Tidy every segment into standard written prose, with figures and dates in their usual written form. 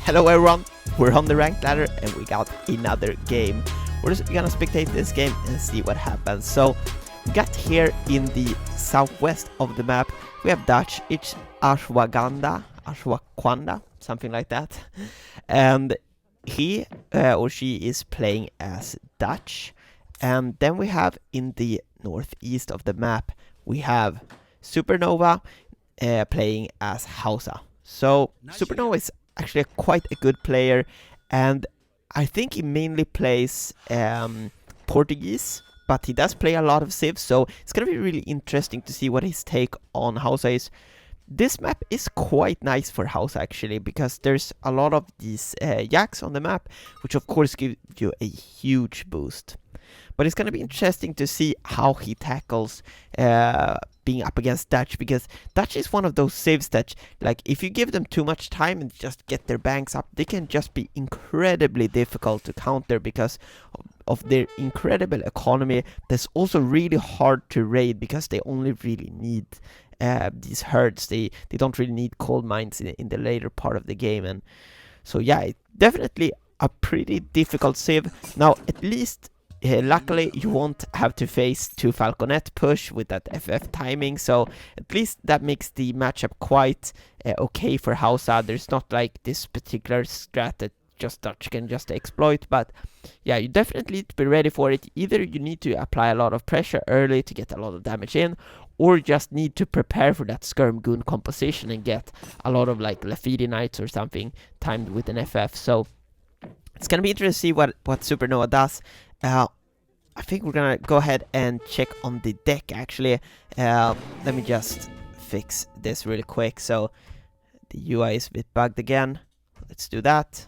Hello everyone, we're on the ranked ladder and we got another game. We're just gonna spectate this game and see what happens. So we got here in the southwest of the map, we have Dutch, it's Ashwagandha, something like that. And he or she is playing as Dutch. And then we have in the northeast of the map, we have Supernova playing as Hausa. So Supernova is actually quite a good player, and I think he mainly plays Portuguese, but he does play a lot of civs, so it's gonna be really interesting to see what his take on Hausa is. This map is quite nice for Hausa actually, because there's a lot of these yaks on the map, which of course give you a huge boost. But it's gonna be interesting to see how he tackles being up against Dutch, because Dutch is one of those civs that, like, if you give them too much time and just get their banks up, they can just be incredibly difficult to counter because of their incredible economy. That's also really hard to raid because they only really need these herds. They don't really need coal mines in the later part of the game, and so yeah, it's definitely a pretty difficult civ. Now at least luckily you won't have to face 2 Falconet push with that FF timing, so at least that makes the matchup quite okay for Hausa. There's not like this particular strat that just Dutch can just exploit, but yeah, you definitely need to be ready for it. Either you need to apply a lot of pressure early to get a lot of damage in, or just need to prepare for that Skirm Goon composition and get a lot of like Lafidi Knights or something timed with an FF. So it's gonna be interesting to see what Supernova does. I think we're gonna go ahead and check on the deck actually. Let me just fix this really quick. So the UI is a bit bugged again. Let's do that.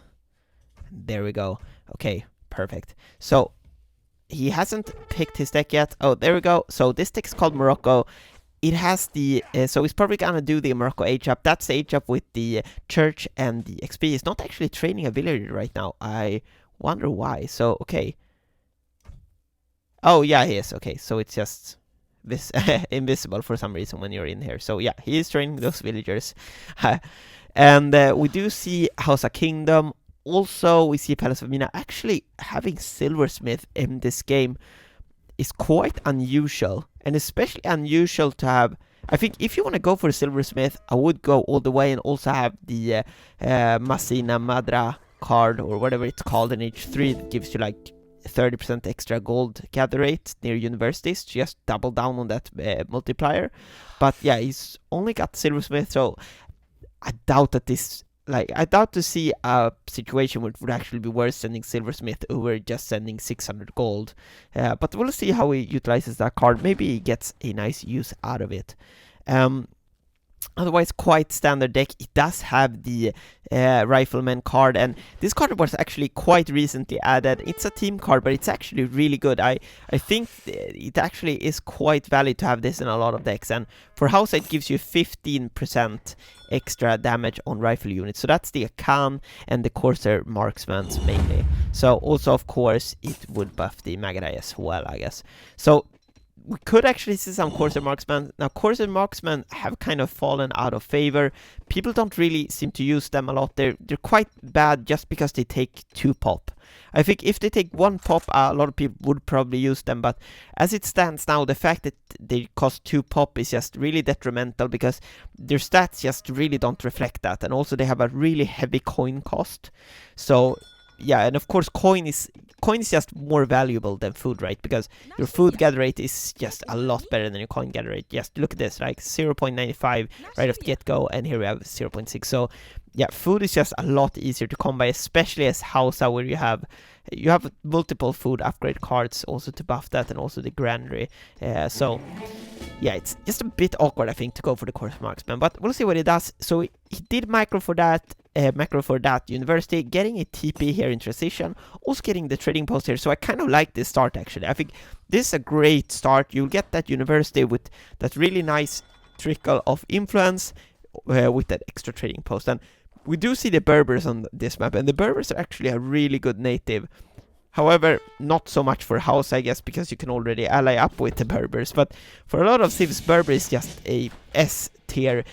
There we go. Okay, perfect. So he hasn't picked his deck yet. Oh, there we go. So this deck is called Morocco. It has the, so he's probably gonna do the Morocco H-up. That's the H-up with the church and the XP. He's not actually training a villager right now. I wonder why. So, okay. Oh, yeah, he is. Okay, so it's just this invisible for some reason when you're in here. So, yeah, he is training those villagers. And we do see Hausa Kingdom. Also, we see Palace of Mina. Actually, having Silversmith in this game is quite unusual. And especially unusual to have... I think if you want to go for Silversmith, I would go all the way and also have the Masina Madra card, or whatever it's called in H3, that gives you like 30% extra gold gather rate near universities. Just double down on that multiplier. But yeah, he's only got Silversmith, so I doubt that this... Like, I doubt to see a situation where it would actually be worth sending Silversmith over just sending 600 gold. But we'll see how he utilizes that card. Maybe he gets a nice use out of it. Otherwise, quite standard deck. It does have the Rifleman card, and this card was actually quite recently added. It's a team card, but it's actually really good. I think it actually is quite valid to have this in a lot of decks, and for Hausa it gives you 15% extra damage on rifle units. So that's the Akan and the Corsair marksmen mainly. So also, of course, it would buff the Magadai as well, I guess. So we could actually see some Corsair marksmen. Now, Corsair marksmen have kind of fallen out of favor. People don't really seem to use them a lot. They're quite bad just because they take 2 pop. I think if they take 1 pop, a lot of people would probably use them, but as it stands now, the fact that they cost 2 pop is just really detrimental, because their stats just really don't reflect that, and also they have a really heavy coin cost. So yeah, and of course coin is just more valuable than food, right? Because your food gather rate is just a lot better than your coin gather rate. Just look at this, like 0.95 right off the get-go, and here we have 0.6. So yeah, food is just a lot easier to come by, especially as Hausa, where you have multiple food upgrade cards also to buff that, and also the granary. So yeah, it's just a bit awkward, I think, to go for the Corsair marksman, but we'll see what he does. So he did macro for that university, getting a TP here in transition, also getting the trading post here. So I kind of like this start actually. I think this is a great start. You'll get that university with that really nice trickle of influence with that extra trading post. And we do see the Berbers on this map, and the Berbers are actually a really good native. However, not so much for House, I guess, because you can already ally up with the Berbers. But for a lot of civs, Berber is just a S tier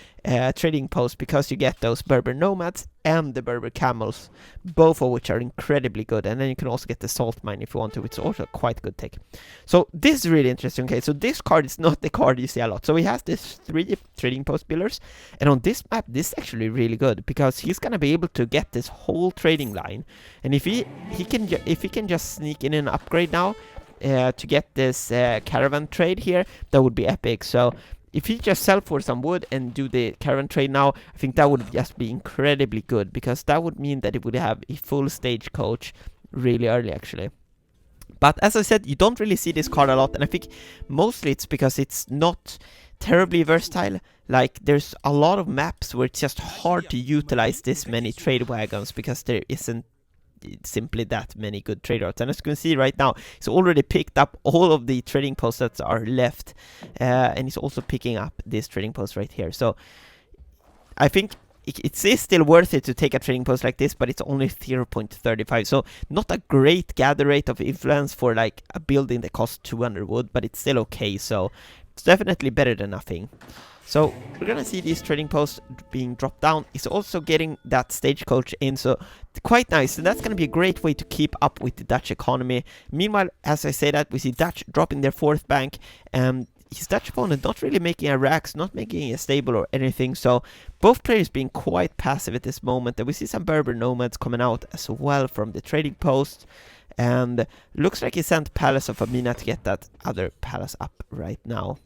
trading post, because you get those Berber nomads and the Berber camels, both of which are incredibly good. And then you can also get the salt mine if you want to, which is also quite good tech. So this is really interesting. Okay, so this card is not the card you see a lot. So he has this 3 trading post builders, and on this map this is actually really good, because he's gonna be able to get this whole trading line. And if he can just sneak in an upgrade now to get this caravan trade here, that would be epic. So if he just sell for some wood and do the caravan trade now, I think that would just be incredibly good, because that would mean that it would have a full stagecoach really early actually. But as I said, you don't really see this card a lot, and I think mostly it's because it's not terribly versatile. Like, there's a lot of maps where it's just hard to utilize this many trade wagons, because there isn't simply that many good trade routes. And as you can see right now, it's already picked up all of the trading posts that are left, and it's also picking up this trading post right here. So I think it is still worth it to take a trading post like this, but it's only 0.35, so not a great gather rate of influence for like a building that costs 200 wood, but it's still okay. So it's definitely better than nothing. So we're gonna see these trading posts being dropped down. It's also getting that stagecoach in, so quite nice. And that's gonna be a great way to keep up with the Dutch economy. Meanwhile, as I say that, we see Dutch dropping their 4th bank, and his Dutch opponent not really making a racks, not making a stable or anything. So both players being quite passive at this moment. And we see some Berber nomads coming out as well from the trading post. And looks like he sent Palace of Amina to get that other palace up right now.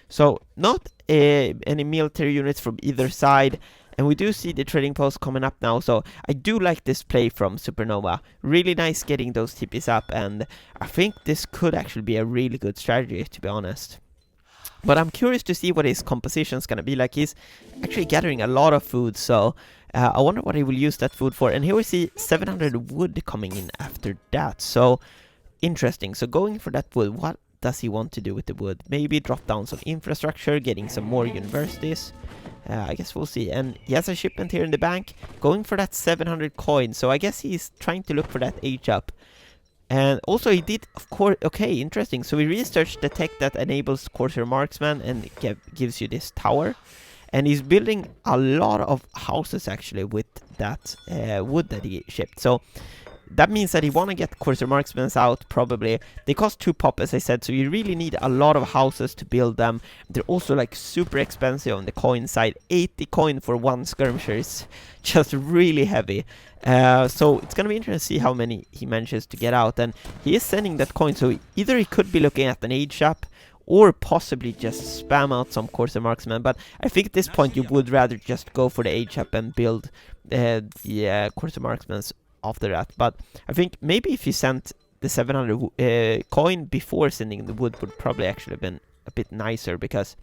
So not any military units from either side, and we do see the trading post coming up now. So I do like this play from Supernova. Really nice getting those TPs up, and I think this could actually be a really good strategy, to be honest. But I'm curious to see what his composition is going to be like. He's actually gathering a lot of food, so I wonder what he will use that food for. And here we see 700 wood coming in after that, so interesting. So going for that wood, what does he want to do with the wood? Maybe drop down some infrastructure, getting some more universities. I guess we'll see. And he has a shipment here in the bank, going for that 700 coins. So I guess he's trying to look for that age up. And also he did, of course, okay, interesting. So he researched the tech that enables Corsair marksmen and gives you this tower. And he's building a lot of houses actually with that wood that he shipped. So that means that you want to get Corsair marksmen out, probably. They cost 2 pop, as I said, so you really need a lot of houses to build them. They're also like super expensive on the coin side. 80 coin for 1 skirmisher is just really heavy. So it's gonna be interesting to see how many he manages to get out. And he is sending that coin, so either he could be looking at an aid shop, or possibly just spam out some Corsair marksmen. But I think at this point you would rather just go for the aid shop and build the Corsair marksmen after that. But I think maybe if you sent the 700 coin before sending the wood, would probably actually have been a bit nicer, because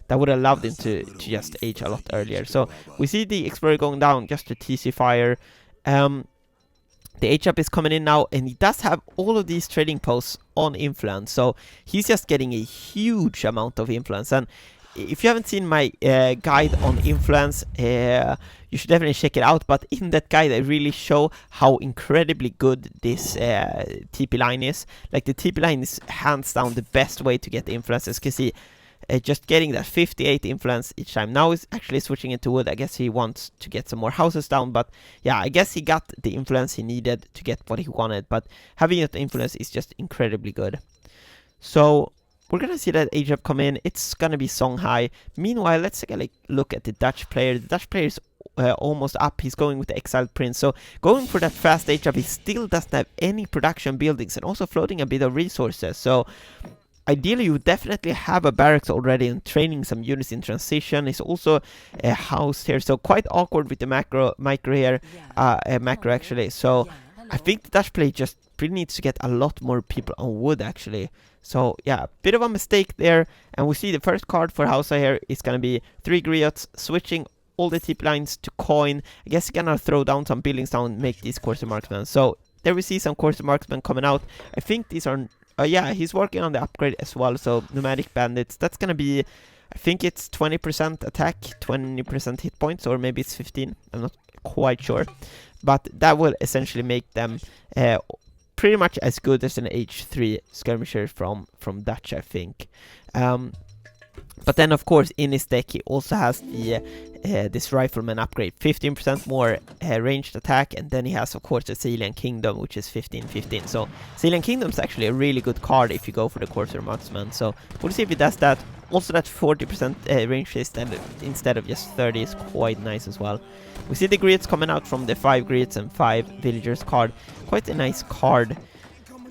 that would have allowed him to just age a lot earlier. So we see the Explorer going down just to TC fire. The H-up is coming in now, and he does have all of these trading posts on influence, so he's just getting a huge amount of influence. And if you haven't seen my guide on influence, you should definitely check it out. But in that guide I really show how incredibly good this TP line is. Like, the TP line is hands down the best way to get the influence. As you can see, just getting that 58 influence each time. Now he's actually switching into wood. I guess he wants to get some more houses down, but yeah, I guess he got the influence he needed to get what he wanted. But having that influence is just incredibly good. So we're gonna see that age up come in. It's gonna be Songhai. Meanwhile, let's take a look at the Dutch player. The Dutch player is almost up. He's going with the Exiled Prince, so going for that fast age up. He still doesn't have any production buildings, and also floating a bit of resources. So ideally you would definitely have a barracks already and training some units in transition. It's also a house here, so quite awkward with the micro here, macro actually. So I think the Dutch player just pretty needs to get a lot more people on wood actually. So yeah, bit of a mistake there. And we see the first card for Hausa here is gonna be 3 griots, switching all the tip lines to coin. I guess you're gonna throw down some buildings down and make these Corsair marksmen. So there we see some Corsair marksmen coming out. I think these are yeah, he's working on the upgrade as well. So nomadic bandits, that's gonna be, I think it's 20% attack, 20% hit points, or maybe it's 15, I'm not quite sure. But that will essentially make them pretty much as good as an H3 skirmisher from Dutch, I think. But then, of course, in his deck, he also has the this rifleman upgrade, 15% more ranged attack, and then he has, of course, the Sicilian Kingdom, which is 15-15. So Sicilian Kingdom is actually a really good card if you go for the Corsair marksmen. So we'll see if he does that. Also, that 40% range instead of just 30 is quite nice as well. We see the grids coming out from the 5 grids and 5 villagers card. Quite a nice card.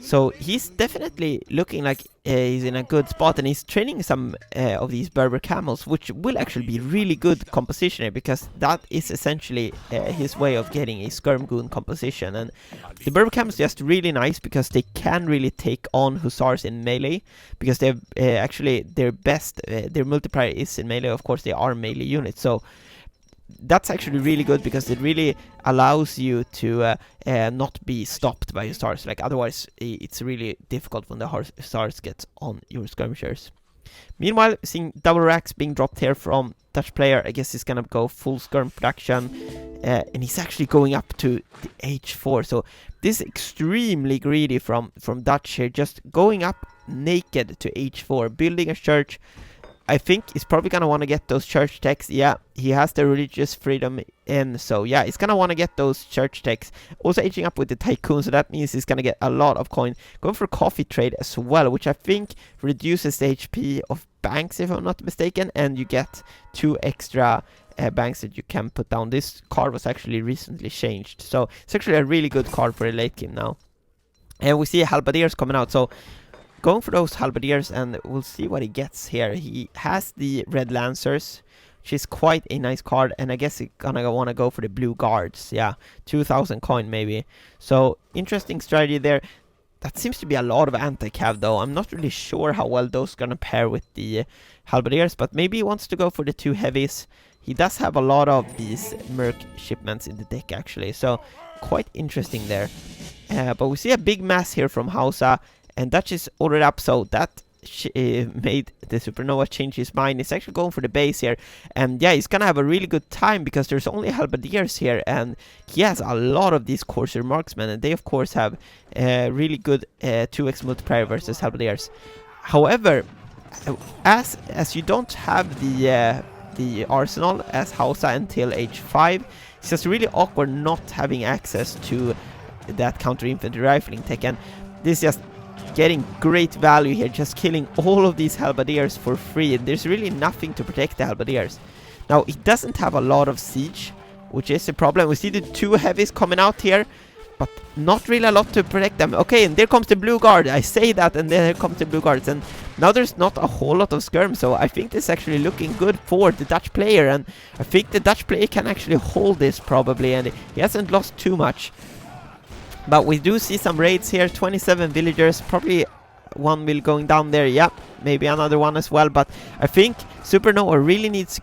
So he's definitely looking like he's in a good spot, and he's training some of these Berber camels, which will actually be really good composition here, because that is essentially his way of getting a Skirmgoon composition. And the Berber camels are just really nice because they can really take on Hussars in melee, because they're actually their best, their multiplier is in melee. Of course, they are melee units, so that's actually really good because it really allows you to not be stopped by your stars. Like otherwise, it's really difficult when the stars get on your skirmishers. Meanwhile, seeing double racks being dropped here from Dutch player, I guess he's gonna go full skirm production, and he's actually going up to the H4. So this is extremely greedy from Dutch here, just going up naked to H4, building a church. I think he's probably gonna want to get those church techs. Yeah, he has the religious freedom in, so yeah, he's gonna want to get those church techs. Also aging up with the tycoon, so that means he's gonna get a lot of coin. Going for coffee trade as well, which I think reduces the HP of banks, if I'm not mistaken, and you get 2 extra banks that you can put down. This card was actually recently changed, so it's actually a really good card for a late game now. And we see halberdiers coming out, so going for those halberdiers, and we'll see what he gets here. He has the red lancers, which is quite a nice card, and I guess he's gonna want to go for the blue guards. Yeah, 2,000 coin maybe. So interesting strategy there. That seems to be a lot of anti-cav though. I'm not really sure how well those gonna pair with the halberdiers, but maybe he wants to go for the 2 heavies. He does have a lot of these merc shipments in the deck actually, so quite interesting there. But we see a big mass here from Hausa, and Dutch is ordered up, so that made the Supernova change his mind. He's actually going for the base here, and yeah, he's gonna have a really good time because there's only halberdiers here, and he has a lot of these Corsair marksmen, and they of course have really good 2x multiplier versus halberdiers. However, as you don't have the arsenal as Hausa until H5, it's just really awkward not having access to that counter infantry rifling tech, and this is just getting great value here, just killing all of these halberdiers for free, and there's really nothing to protect the halberdiers. Now, he doesn't have a lot of siege, which is a problem. We see the 2 heavies coming out here, but not really a lot to protect them. Okay, and there comes the blue guard. I say that, and then here comes the blue guards, and now there's not a whole lot of skirm, so I think this is actually looking good for the Dutch player, and I think the Dutch player can actually hold this probably, and he hasn't lost too much. But we do see some raids here, 27 villagers, probably one will going down there, yeah, maybe another one as well, but I think Supernova really needs to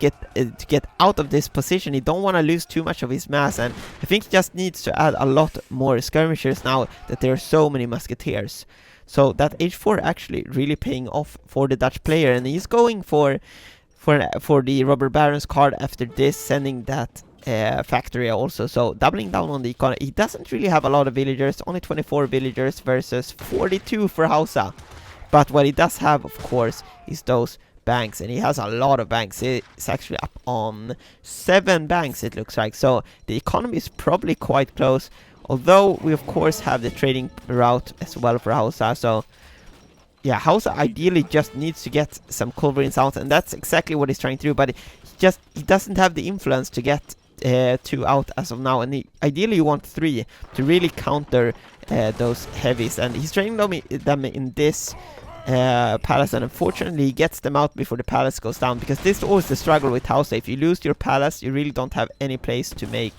get out of this position. He don't want to lose too much of his mass, and I think he just needs to add a lot more skirmishers now that there are so many musketeers. So that H4 actually really paying off for the Dutch player, and he's going for the Robber Baron's card after this, sending that factory also, so doubling down on the economy. He doesn't really have a lot of villagers, only 24 villagers versus 42 for Hausa, but what he does have, of course, is those banks, and he has a lot of banks. It's actually up on 7 banks, it looks like, so the economy is probably quite close, although we of course have the trading route as well for Hausa. So yeah, Hausa ideally just needs to get some culverins out, and that's exactly what he's trying to do, but he doesn't have the influence to get 2 out as of now, and ideally you want 3 to really counter those heavies, and he's training them in this palace, and unfortunately he gets them out before the palace goes down, because this is always the struggle with Hausa. If you lose your palace, you really don't have any place to make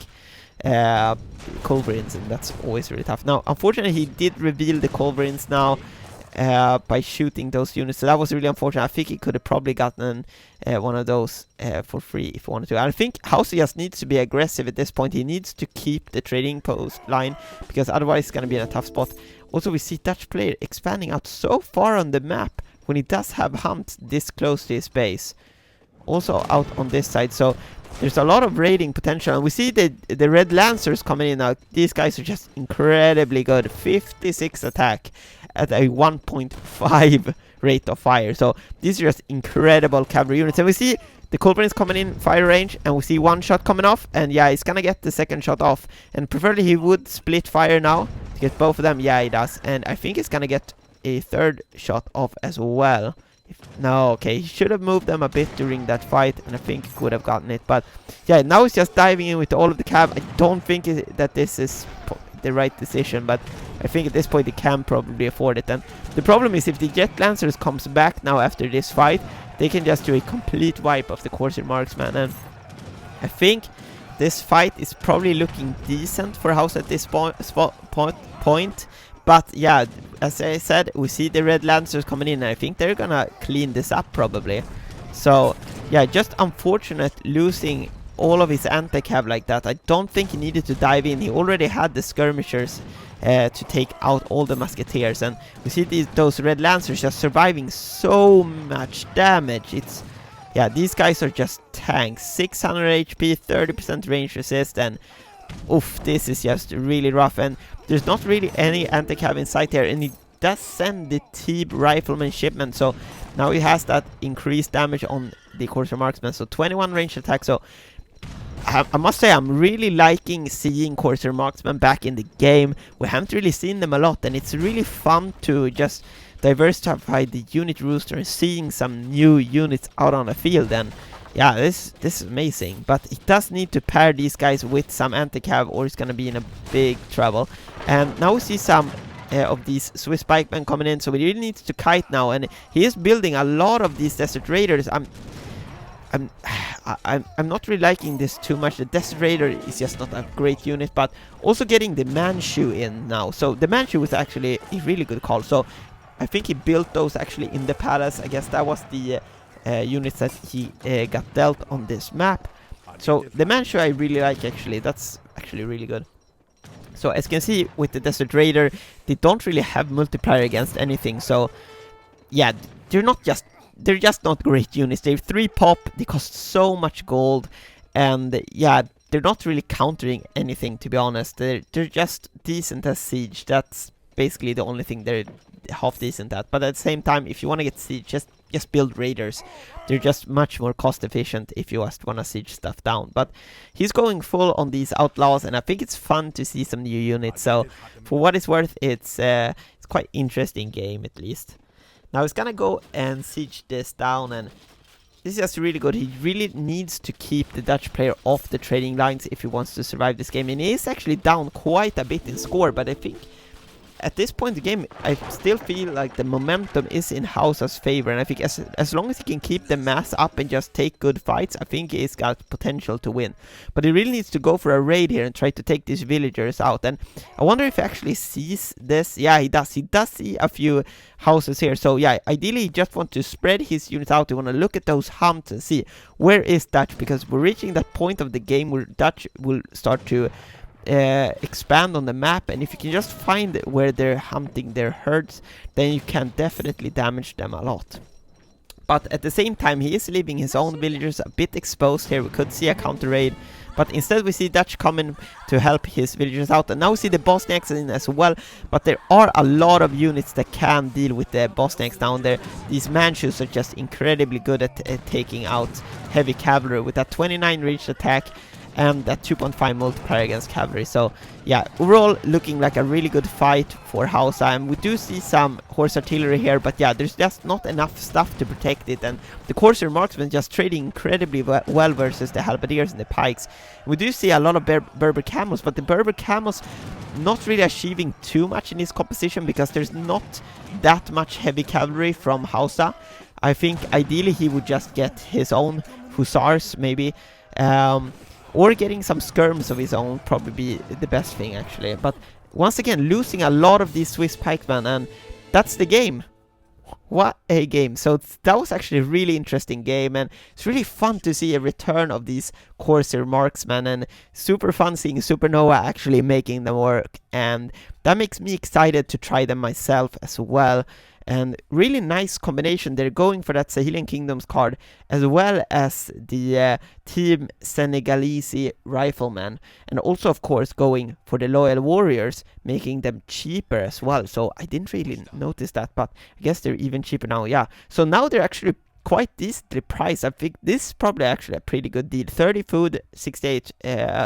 culverins, and that's always really tough. Now unfortunately he did reveal the culverins now by shooting those units, so that was really unfortunate. I think he could have probably gotten one of those for free if he wanted to. And I think Hausa just needs to be aggressive at this point. He needs to keep the trading post line, because otherwise he's going to be in a tough spot. Also, we see Dutch player expanding out so far on the map when he does have Hunt this close to his base. Also out on this side, so there's a lot of raiding potential, and we see the red lancers coming in now. These guys are just incredibly good. 56 attack at a 1.5 rate of fire. So these are just incredible cavalry units. And we see the culprit is coming in fire range, and we see one shot coming off, and yeah, he's gonna get the second shot off. And preferably he would split fire now to get both of them. Yeah, he does. And I think he's gonna get a third shot off as well. No, okay, he should have moved them a bit during that fight, and I think he could have gotten it. But yeah, now he's just diving in with all of the cav. I don't think that this is the right decision, but I think at this point he can probably afford it. And the problem is, if the Jet Lancers comes back now after this fight, they can just do a complete wipe of the Corsair marksmen. And I think this fight is probably looking decent for Hausa at this point. But yeah, as I said, we see the Red Lancers coming in, and I think they're gonna clean this up probably. So yeah, just unfortunate losing all of his anti-cav like that. I don't think he needed to dive in. He already had the skirmishers to take out all the musketeers, and we see those Red Lancers just surviving so much damage. It's, yeah, these guys are just tanks. 600 HP, 30% range resist, and oof, this is just really rough. And there's not really any anti-cav in sight here, and he does send the Teeb rifleman shipment, so now he has that increased damage on the Corsair marksman. So 21 range attack. So I must say, I'm really liking seeing Corsair marksmen back in the game. We haven't really seen them a lot, and it's really fun to just diversify the unit roster and seeing some new units out on the field. And yeah, this is amazing, but he does need to pair these guys with some anti-cav, or he's gonna be in a big trouble. And now we see some of these Swiss pikemen coming in, so we really need to kite now, and he is building a lot of these Desert Raiders. I'm not really liking this too much. The Desert Raider is just not a great unit, but also getting the Manchu in now. So the Manchu was actually a really good call. So I think he built those actually in the palace. I guess that was the units that he got dealt on this map. So the Manchu I really like actually. That's actually really good. So as you can see with the Desert Raider, they don't really have multiplier against anything. So yeah, they're just not great units. They're 3 pop, they cost so much gold, and yeah, they're not really countering anything, to be honest. They're just decent as siege. That's basically the only thing they're half decent at. But at the same time, if you want to get siege, just build raiders. They're just much more cost efficient if you just want to siege stuff down. But he's going full on these outlaws, and I think it's fun to see some new units. So for what it's worth, it's quite interesting game at least. Now he's gonna go and siege this down, and this is just really good. He really needs to keep the Dutch player off the trading lines if he wants to survive this game. And he is actually down quite a bit in score, but I think at this point in the game, I still feel like the momentum is in Hausa's favor, and I think as long as he can keep the mass up and just take good fights, I think he's got potential to win. But he really needs to go for a raid here and try to take these villagers out, and I wonder if he actually sees this. Yeah, he does. He does see a few houses here. So yeah, ideally he just wants to spread his units out. He want to look at those humps and see where is Dutch, because we're reaching that point of the game where Dutch will start to expand on the map, and if you can just find where they're hunting their herds, then you can definitely damage them a lot. But at the same time, he is leaving his own villagers a bit exposed here. We could see a counter raid, but instead we see Dutch coming to help his villagers out, and now we see the Bosniaks in as well. But there are a lot of units that can deal with the Bosniaks down there. These Manchus are just incredibly good at taking out heavy cavalry with that 29 reach attack and that 2.5 multiplier against cavalry. So yeah, overall looking like a really good fight for Hausa, and we do see some horse artillery here, but yeah, there's just not enough stuff to protect it, and the Corsair marksmen just trading incredibly well versus the halberdiers and the pikes. We do see a lot of Berber camels, but the Berber camels not really achieving too much in this composition because there's not that much heavy cavalry from Hausa. I think ideally he would just get his own hussars maybe, or getting some skirms of his own probably be the best thing actually. But once again, losing a lot of these Swiss pikemen, and that's the game. What a game. So that was actually a really interesting game, and it's really fun to see a return of these Corsair marksmen, and super fun seeing Supernova actually making them work, and that makes me excited to try them myself as well. And really nice combination. They're going for that Sahelian Kingdoms card as well as the Team Senegalese Rifleman. And also, of course, going for the Loyal Warriors, making them cheaper as well. So I didn't really notice that, but I guess they're even cheaper now. Yeah, so now they're actually quite decently priced. I think this is probably actually a pretty good deal. 30 food, 68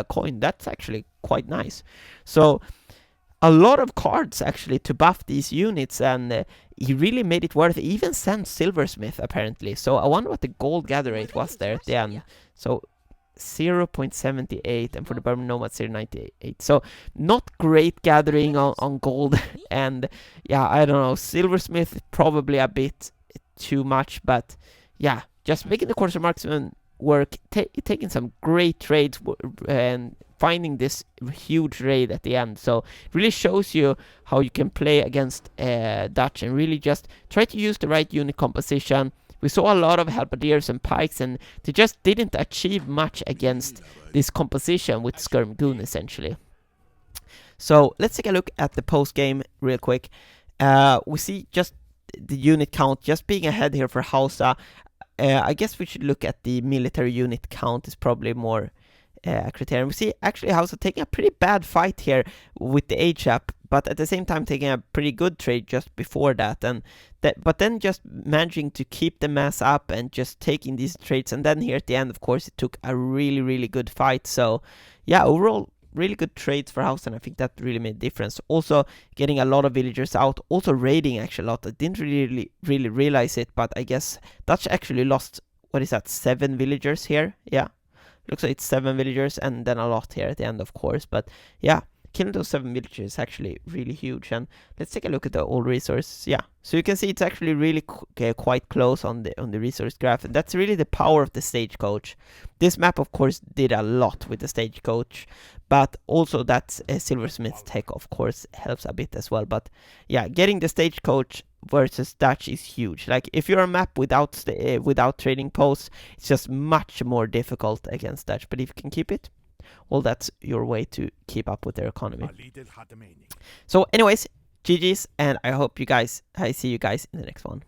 coin. That's actually quite nice. So a lot of cards actually to buff these units, and he really made it worth it. He even sent Silversmith apparently. So I wonder what the gold gather rate was there at the end. So 0.78, and for the Bourbon Nomad 0.98. So not great gathering on gold. And yeah, I don't know, Silversmith probably a bit too much, but yeah, just making the Corsair marksmen work, taking some great trades and finding this huge raid at the end. So it really shows you how you can play against Dutch, and really just try to use the right unit composition. We saw a lot of halberdiers and pikes, and they just didn't achieve much against this composition with Skirmgoon essentially. So let's take a look at the post game real quick. We see just the unit count just being ahead here for Hausa. I guess we should look at the military unit count, is probably more criterion. We see actually Hausa taking a pretty bad fight here with the HAP, but at the same time taking a pretty good trade just before that, and but then just managing to keep the mass up and just taking these trades, and then here at the end, of course, it took a really good fight. So yeah, overall really good trades for Hausa, and I think that really made a difference. Also getting a lot of villagers out, also raiding actually a lot. I didn't really realize it, but I guess Dutch actually lost, what is that, 7 villagers here? Yeah, looks like it's 7 villagers, and then a lot here at the end, of course. But yeah, killing those 7 villagers is actually really huge. And let's take a look at the old resource. Yeah, so you can see it's actually really quite close on the resource graph, and that's really the power of the stagecoach. This map, of course, did a lot with the stagecoach, but also that Silversmith tech, of course, helps a bit as well. But yeah, getting the stagecoach versus Dutch is huge. Like, if you're a map without trading posts, it's just much more difficult against Dutch. But if you can keep it, well, that's your way to keep up with their economy. So anyways, GG's, and I see you guys in the next one.